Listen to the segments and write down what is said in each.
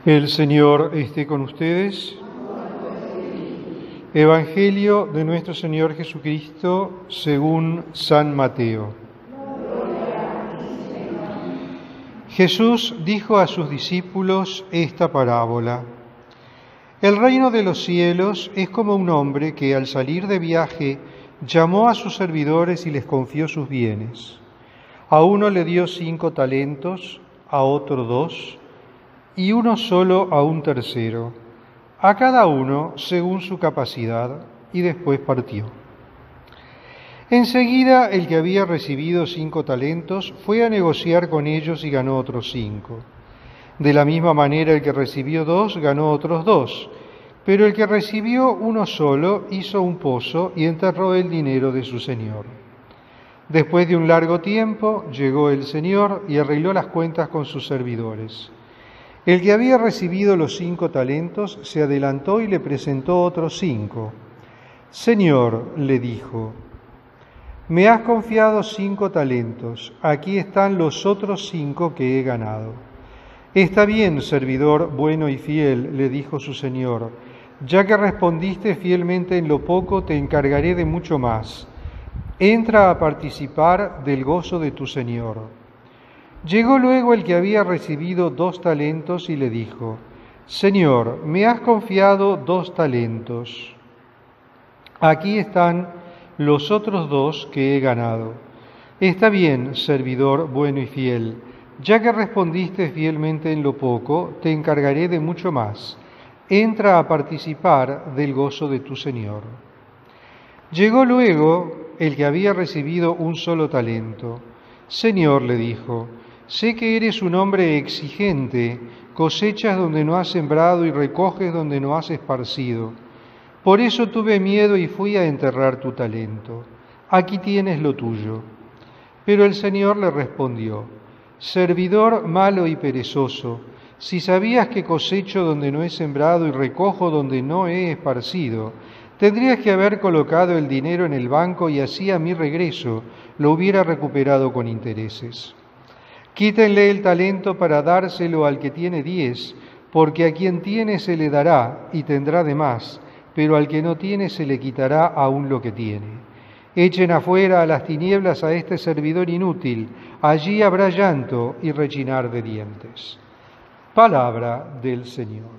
El Señor esté con ustedes. Evangelio de nuestro Señor Jesucristo según San Mateo. Jesús dijo a sus discípulos esta parábola. El reino de los cielos es como un hombre que al salir de viaje llamó a sus servidores y les confió sus bienes. A uno le dio 5 talentos, a otro 2, y uno solo a un tercero, a cada uno según su capacidad, y después partió. Enseguida el que había recibido 5 talentos fue a negociar con ellos y ganó otros 5. De la misma manera el que recibió 2 ganó otros 2, pero el que recibió uno solo hizo un pozo y enterró el dinero de su señor. Después de un largo tiempo llegó el señor y arregló las cuentas con sus servidores. El que había recibido los 5 talentos se adelantó y le presentó otros 5. Señor, le dijo, me has confiado 5 talentos, aquí están los otros 5 que he ganado. Está bien, servidor bueno y fiel, le dijo su señor, ya que respondiste fielmente en lo poco, te encargaré de mucho más. Entra a participar del gozo de tu señor. Llegó luego el que había recibido 2 talentos y le dijo, Señor, me has confiado 2 talentos. Aquí están los otros 2 que he ganado. Está bien, servidor bueno y fiel, ya que respondiste fielmente en lo poco, te encargaré de mucho más. Entra a participar del gozo de tu Señor. Llegó luego el que había recibido un solo talento. Señor, le dijo, sé que eres un hombre exigente, cosechas donde no has sembrado y recoges donde no has esparcido. Por eso tuve miedo y fui a enterrar tu talento. Aquí tienes lo tuyo. Pero el Señor le respondió, servidor malo y perezoso, si sabías que cosecho donde no he sembrado y recojo donde no he esparcido, tendrías que haber colocado el dinero en el banco y así a mi regreso lo hubiera recuperado con intereses. Quítenle el talento para dárselo al que tiene 10, porque a quien tiene se le dará y tendrá de más, pero al que no tiene se le quitará aún lo que tiene. Echen afuera a las tinieblas a este servidor inútil, allí habrá llanto y rechinar de dientes. Palabra del Señor.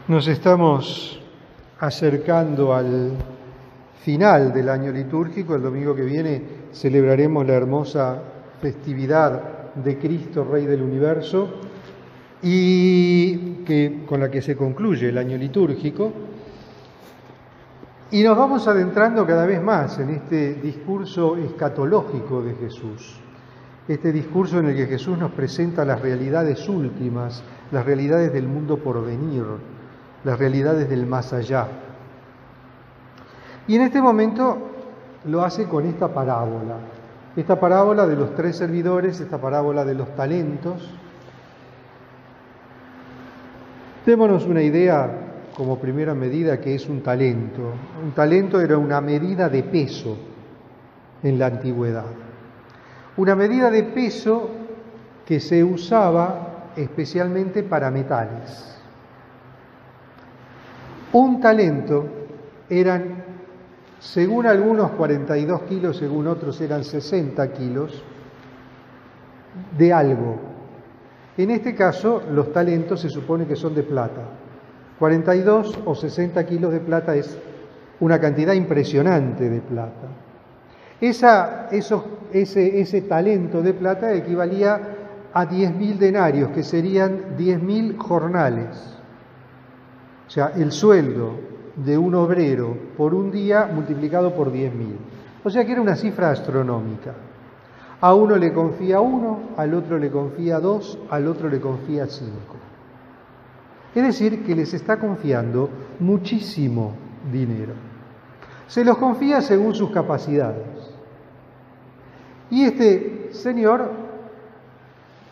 Nos estamos acercando al final del año litúrgico. El domingo que viene celebraremos la hermosa festividad de Cristo, Rey del Universo, y con la que se concluye el año litúrgico. Y nos vamos adentrando cada vez más en este discurso escatológico de Jesús, este discurso en el que Jesús nos presenta las realidades últimas, las realidades del mundo por venir, las realidades del más allá. Y en este momento lo hace con esta parábola de los 3 servidores, esta parábola de los talentos. Démonos una idea como primera medida que es un talento. Un talento era una medida de peso en la antigüedad. Una medida de peso que se usaba especialmente para metales. Un talento eran, según algunos, 42 kilos, según otros eran 60 kilos de algo. En este caso, los talentos se supone que son de plata. 42 o 60 kilos de plata es una cantidad impresionante de plata. Ese talento de plata equivalía a 10.000 denarios, que serían 10.000 jornales. O sea, el sueldo de un obrero por un día multiplicado por 10.000. O sea que era una cifra astronómica. A uno le confía 1, al otro le confía 2, al otro le confía 5. Es decir, que les está confiando muchísimo dinero. Se los confía según sus capacidades. Y este señor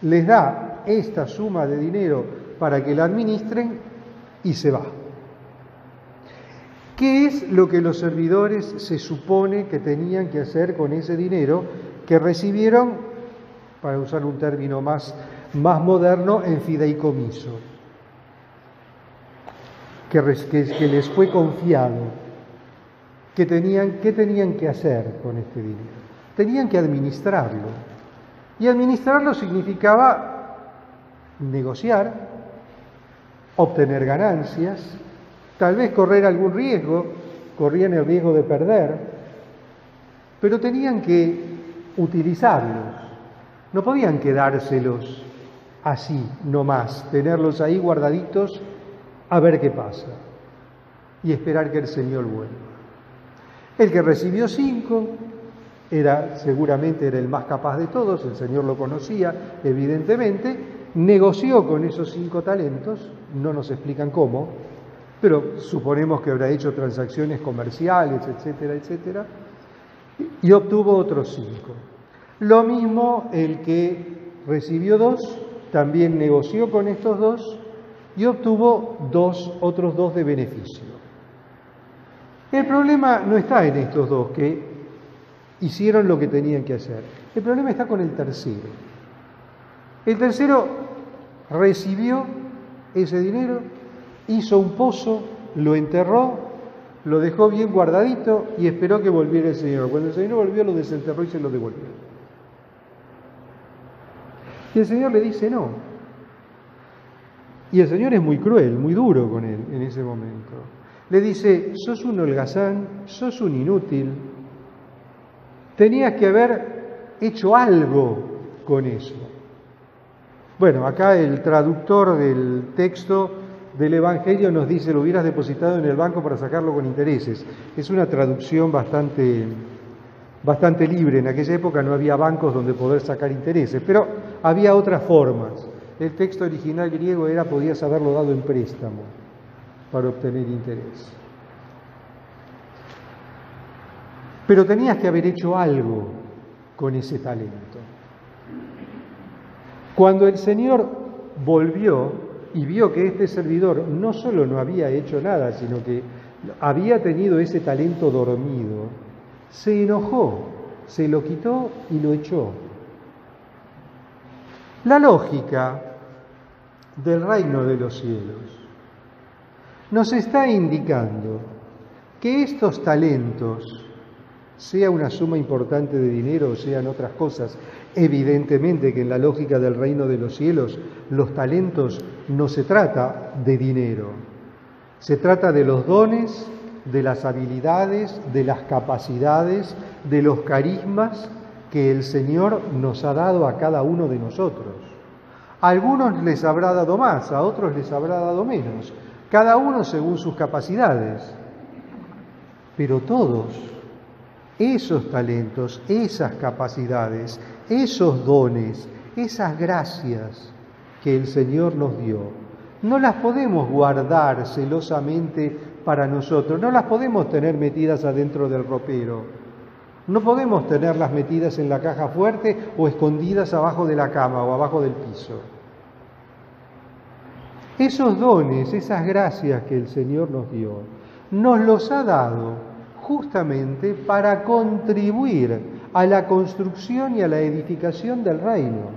les da esta suma de dinero para que la administren y se va. ¿Qué es lo que los servidores se supone que tenían que hacer con ese dinero que recibieron, para usar un término más moderno, en fideicomiso? Que les fue confiado. ¿Qué tenían que hacer con este dinero? Tenían que administrarlo. Y administrarlo significaba negociar, obtener ganancias, tal vez correr algún riesgo, corrían el riesgo de perder, pero tenían que utilizarlos. No podían quedárselos así, nomás, tenerlos ahí guardaditos a ver qué pasa y esperar que el Señor vuelva. El que recibió 5 seguramente era el más capaz de todos, el Señor lo conocía, evidentemente, negoció con esos 5 talentos, no nos explican cómo, pero suponemos que habrá hecho transacciones comerciales, etcétera, etcétera, y obtuvo otros 5. Lo mismo el que recibió 2, también negoció con estos 2 y obtuvo otros 2 de beneficio. El problema no está en estos 2 que hicieron lo que tenían que hacer. El problema está con el tercero. El tercero recibió ese dinero, hizo un pozo, lo enterró, lo dejó bien guardadito y esperó que volviera el Señor. Cuando el Señor volvió, lo desenterró y se lo devolvió. Y el Señor le dice no. Y el Señor es muy cruel, muy duro con él en ese momento. Le dice, sos un holgazán, sos un inútil, tenías que haber hecho algo con eso. Bueno, acá el traductor del texto del Evangelio nos dice, lo hubieras depositado en el banco para sacarlo con intereses. Es una traducción bastante libre. En aquella época no había bancos donde poder sacar intereses, pero había otras formas. El texto original griego era, podías haberlo dado en préstamo para obtener interés. Pero tenías que haber hecho algo con ese talento. Cuando el Señor volvió y vio que este servidor no solo no había hecho nada, sino que había tenido ese talento dormido, se enojó, se lo quitó y lo echó. La lógica del reino de los cielos nos está indicando que estos talentos, sea una suma importante de dinero o sean otras cosas, evidentemente que en la lógica del reino de los cielos los talentos no se trata de dinero, se trata de los dones, de las habilidades, de las capacidades, de los carismas que el Señor nos ha dado a cada uno de nosotros. A algunos les habrá dado más, a otros les habrá dado menos, cada uno según sus capacidades. Pero todos, esos talentos, esas capacidades, esos dones, esas gracias que el Señor nos dio, no las podemos guardar celosamente para nosotros, no las podemos tener metidas adentro del ropero, no podemos tenerlas metidas en la caja fuerte o escondidas abajo de la cama o abajo del piso. Esos dones, esas gracias que el Señor nos dio, nos los ha dado justamente para contribuir a la construcción y a la edificación del reino.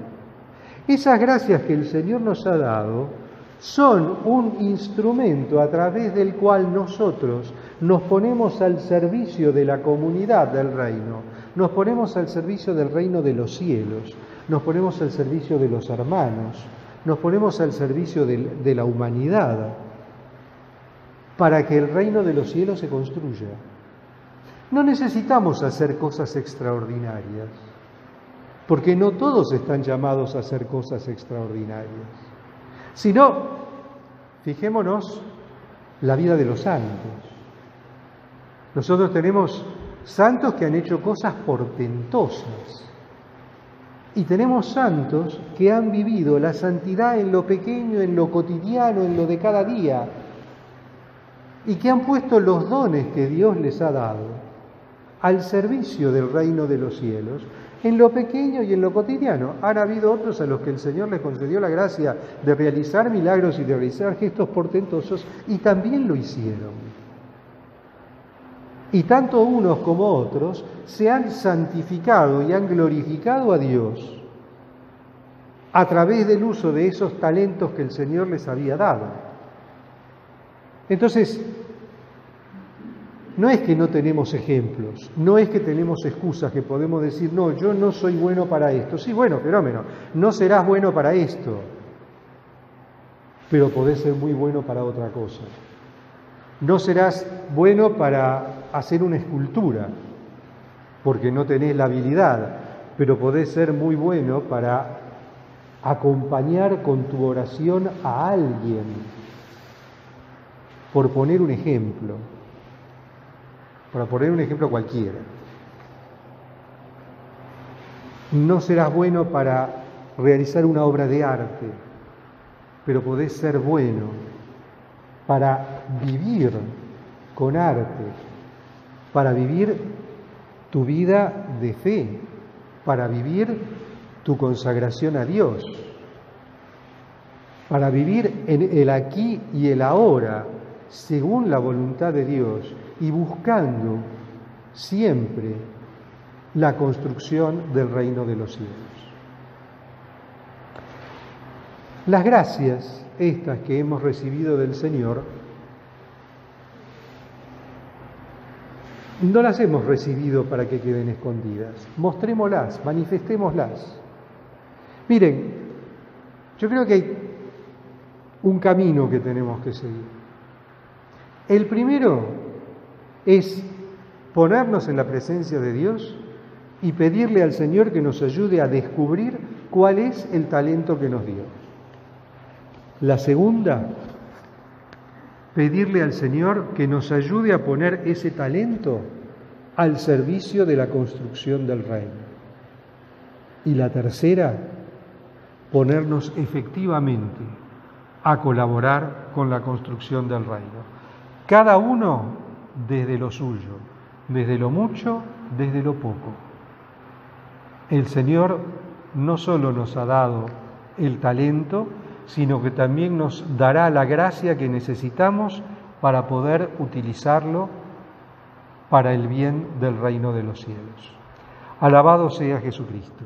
Esas gracias que el Señor nos ha dado son un instrumento a través del cual nosotros nos ponemos al servicio de la comunidad del reino, nos ponemos al servicio del reino de los cielos, nos ponemos al servicio de los hermanos, nos ponemos al servicio de la humanidad, para que el reino de los cielos se construya. No necesitamos hacer cosas extraordinarias, porque no todos están llamados a hacer cosas extraordinarias. Sino, fijémonos, la vida de los santos. Nosotros tenemos santos que han hecho cosas portentosas y tenemos santos que han vivido la santidad en lo pequeño, en lo cotidiano, en lo de cada día y que han puesto los dones que Dios les ha dado al servicio del reino de los cielos en lo pequeño y en lo cotidiano. Han habido otros a los que el Señor les concedió la gracia de realizar milagros y de realizar gestos portentosos, y también lo hicieron. Y tanto unos como otros se han santificado y han glorificado a Dios a través del uso de esos talentos que el Señor les había dado. Entonces, no es que no tenemos ejemplos, no es que tenemos excusas que podemos decir, no, yo no soy bueno para esto. Sí, bueno, fenómeno, no serás bueno para esto, pero podés ser muy bueno para otra cosa. No serás bueno para hacer una escultura, porque no tenés la habilidad, pero podés ser muy bueno para acompañar con tu oración a alguien, por poner un ejemplo, cualquiera. No serás bueno para realizar una obra de arte, pero podés ser bueno para vivir con arte, para vivir tu vida de fe, para vivir tu consagración a Dios, para vivir en el aquí y el ahora, según la voluntad de Dios, y buscando siempre la construcción del reino de los cielos. Las gracias, estas que hemos recibido del Señor, no las hemos recibido para que queden escondidas. Mostrémoslas, manifestémoslas. Miren, yo creo que hay un camino que tenemos que seguir. El primero es ponernos en la presencia de Dios y pedirle al Señor que nos ayude a descubrir cuál es el talento que nos dio. La segunda, pedirle al Señor que nos ayude a poner ese talento al servicio de la construcción del reino. Y la tercera, ponernos efectivamente a colaborar con la construcción del reino. Cada uno desde lo suyo, desde lo mucho, desde lo poco. El Señor no solo nos ha dado el talento, sino que también nos dará la gracia que necesitamos para poder utilizarlo para el bien del reino de los cielos. Alabado sea Jesucristo.